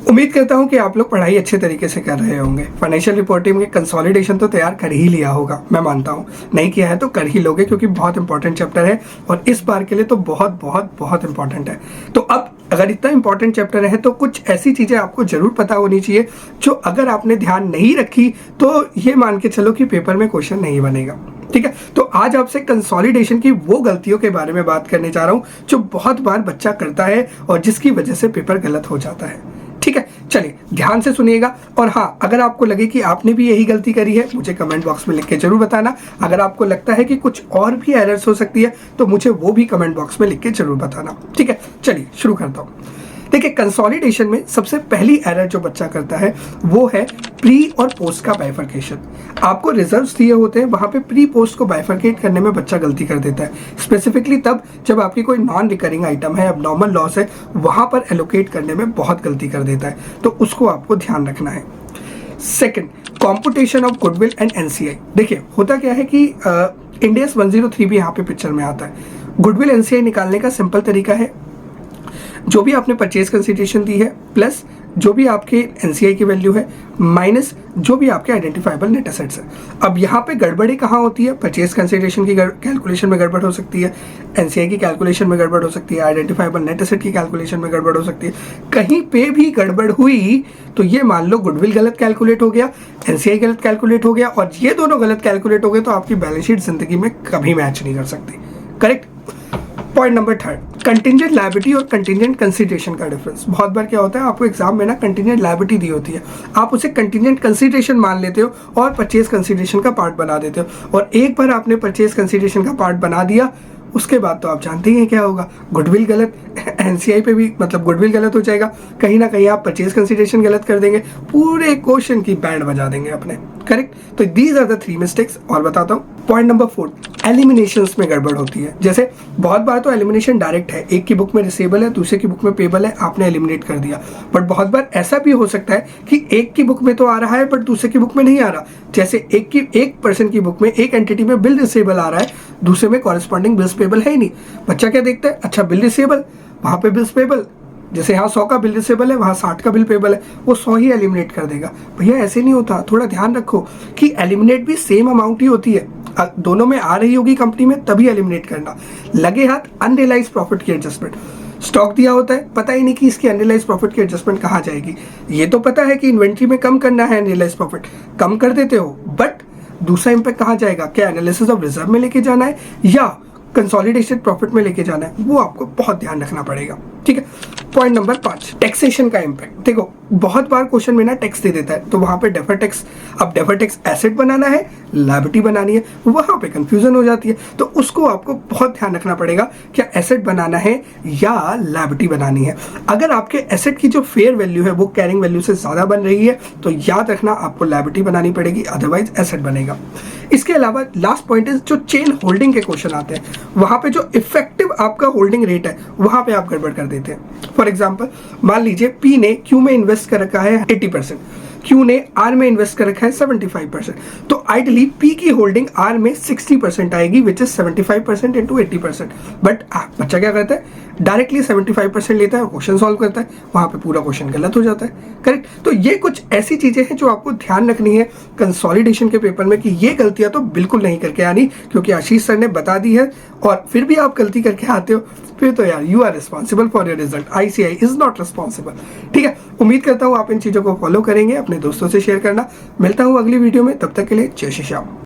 उम्मीद करता हूं कि आप लोग पढ़ाई अच्छे तरीके से कर रहे होंगे। फाइनेंशियल रिपोर्टिंग में कंसोलिडेशन तो तैयार कर ही लिया होगा, मैं मानता हूं। नहीं किया है तो कर ही लोगे, क्योंकि बहुत इंपॉर्टेंट चैप्टर है और इस बार के लिए तो बहुत बहुत बहुत इंपॉर्टेंट है। तो अब अगर इतना इंपॉर्टेंट चैप्टर है तो कुछ ऐसी चीजें आपको जरूर पता होनी चाहिए जो अगर आपने ध्यान नहीं रखी तो ये मान के चलो कि पेपर में क्वेश्चन नहीं बनेगा। ठीक है, तो आज आपसे कंसोलिडेशन की वो गलतियों के बारे में बात करने जा रहा हूं जो बहुत बार बच्चा करता है और जिसकी वजह से पेपर गलत हो जाता है। ठीक है, चलिए ध्यान से सुनिएगा। और हाँ, अगर आपको लगे कि आपने भी यही गलती करी है, मुझे कमेंट बॉक्स में लिख के जरूर बताना। अगर आपको लगता है कि कुछ और भी एरर्स हो सकती है तो मुझे वो भी कमेंट बॉक्स में लिख के जरूर बताना। ठीक है, चलिए शुरू करता हूँ। देखिए, कंसोलिडेशन में सबसे पहली एरर जो बच्चा करता है वो है प्री और पोस्ट का बाइफरकेशन। आपको रिजर्व्स दिए होते हैं, वहां पे प्री पोस्ट को बाइफरकेट करने में बच्चा गलती कर देता है। स्पेसिफिकली तब जब आपकी कोई नॉन रिकरिंग आइटम है, अबनॉर्मल लॉस है, वहां पर एलोकेट करने में बहुत गलती कर देता है, तो उसको आपको ध्यान रखना है। Second, computation of goodwill and NCI. देखिए, होता क्या है कि इंडेस 103 भी यहाँ पे पिक्चर में आता है। गुडविल एनसीआई निकालने का सिंपल तरीका है, जो भी आपने परचेज कंसिडरेशन दी है प्लस जो भी आपके एनसीआई की वैल्यू है माइनस जो भी आपके आइडेंटिफाइबल नेट एसेट्स है। अब यहाँ पे गड़बड़ी कहाँ होती है? परचेज कंसिडरेशन की कैलकुलेशन में गड़बड़ हो सकती है, एनसीआई की कैलकुलेशन में गड़बड़ हो सकती है, आइडेंटिफाइबल नेट एसेट की कैलकुलेशन में गड़बड़ हो सकती है। कहीं पे भी गड़बड़ हुई तो ये मान लो गुडविल गलत कैलकुलेट हो गया, एनसीआई गलत कैलकुलेट हो गया, और ये दोनों गलत कैलकुलेट हो गए तो आपकी बैलेंस शीट जिंदगी में कभी मैच नहीं कर सकती। Correct. Point number third, contingent liability और कंटिंजेंट कंसीडरेशन का डिफरेंस। बहुत बार क्या होता है, आपको एग्जाम में ना कंटिंजेंट लायबिलिटी दी होती है, आप उसे कंटिंजेंट कंसीडरेशन मान लेते हो और परचेज कंसीडरेशन का पार्ट बना देते हो। और एक बार आपने परचेज कंसीडरेशन का पार्ट बना दिया, उसके बाद तो आप जानते ही हैं क्या होगा, गुडविल गलत, एनसीआई पे भी मतलब गुडविल गलत हो जाएगा, कहीं ना कहीं आप परचेज कंसीडरेशन गलत कर देंगे, पूरे क्वेश्चन की बैंड बजा देंगे अपने। करेक्ट। तो दीज आर द 3 मिस्टेक्स। और बताता हूँ। पॉइंट नंबर 4, एलिमिनेशंस में गड़बड़ होती है। जैसे बहुत बार तो एलिमिनेशन डायरेक्ट है, एक की बुक में रिसेबल है, दूसरे की बुक में पेबल है, आपने एलिमिनेट कर दिया। बट बहुत बार ऐसा भी हो सकता है कि एक की बुक में तो आ रहा है बट दूसरे की बुक में नहीं आ रहा। जैसे एक पर्सन की बुक में, एक एंटिटी में बिल रिसेबल आ रहा है, दूसरे में कॉरेस्पॉन्डिंग बिल्स पेबल है ही नहीं। बच्चा क्या देखता है, अच्छा बिल रिसेबल, वहां पे बिल्स पेबल, जैसे यहाँ 100 का बिल रिसेबल है, वहाँ 60 का बिल पेबल है, वो 100 ही एलिमिनेट कर देगा। भैया ऐसे नहीं होता, थोड़ा ध्यान रखो कि एलिमिनेट भी सेम अमाउंट ही होती है, दोनों में आ रही होगी कंपनी में तभी एलिमिनेट करना। लगे हाथ अनरियलाइज प्रॉफिट की एडजस्टमेंट। स्टॉक दिया होता है, पता ही नहीं कि इसकी अनरियलाइज प्रॉफिट की एडजस्टमेंट कहाँ जाएगी। ये तो पता है कि इन्वेंट्री में कम करना है, अनरियलाइज प्रॉफिट कम कर देते हो, बट दूसरा इंपैक्ट कहाँ जाएगा? क्या एनालिसिस ऑफ रिजर्व में लेके जाना है या कंसोलिडेटेड प्रॉफिट में लेके जाना है? वो आपको बहुत ध्यान रखना पड़ेगा। ठीक है। पॉइंट नंबर 5, टैक्सेशन का इंपैक्ट। देखो, बहुत बार क्वेश्चन में ना टैक्स दे देता है, तो वहां पे डेफर टैक्स, अब डेफर टैक्स एसेट बनाना है, लायबिलिटी बनानी है, वहां पे कंफ्यूजन हो जाती है। तो उसको आपको बहुत ध्यान रखना पड़ेगा, क्या एसेट बनाना है या लायबिलिटी बनानी है। अगर आपके एसेट की जो फेयर वैल्यू है वो कैरिंग वैल्यू से ज्यादा बन रही है तो याद रखना आपको लायबिलिटी बनानी पड़ेगी, अदरवाइज एसेट बनेगा। इसके अलावा लास्ट पॉइंट है, जो चेन होल्डिंग के क्वेश्चन आते हैं, वहां पे जो इफेक्टिव आपका होल्डिंग रेट है वहां पे आप गड़बड़ कर देते हैं। फॉर एग्जांपल, मान लीजिए पी ने क्यू में इन्वेस्ट कर रखा है 80%, क्यू ने आर में इन्वेस्ट कर रखा है 75%, तो आइडली पी की होल्डिंग आर में 60% आएगी, विच इज 75% इंटू 80%। बट बच्चा क्या करता है, डायरेक्टली 75% लेता है और क्वेश्चन सॉल्व करता है, वहां पे पूरा क्वेश्चन गलत हो जाता है। करेक्ट। तो ये कुछ ऐसी चीजें हैं जो आपको ध्यान रखनी है कंसोलिडेशन के पेपर में कि ये गलतियां तो बिल्कुल नहीं करके आनी, क्योंकि आशीष सर ने बता दी है और फिर भी आप गलती करके आते हो, फिर तो यार you are responsible for your result, ICI is not responsible. ठीक है, उम्मीद करता हूं आप इन चीजों को फॉलो करेंगे, अपने दोस्तों से शेयर करना। मिलता हूं अगली वीडियो में, तब तक के लिए जय श्री श्याम।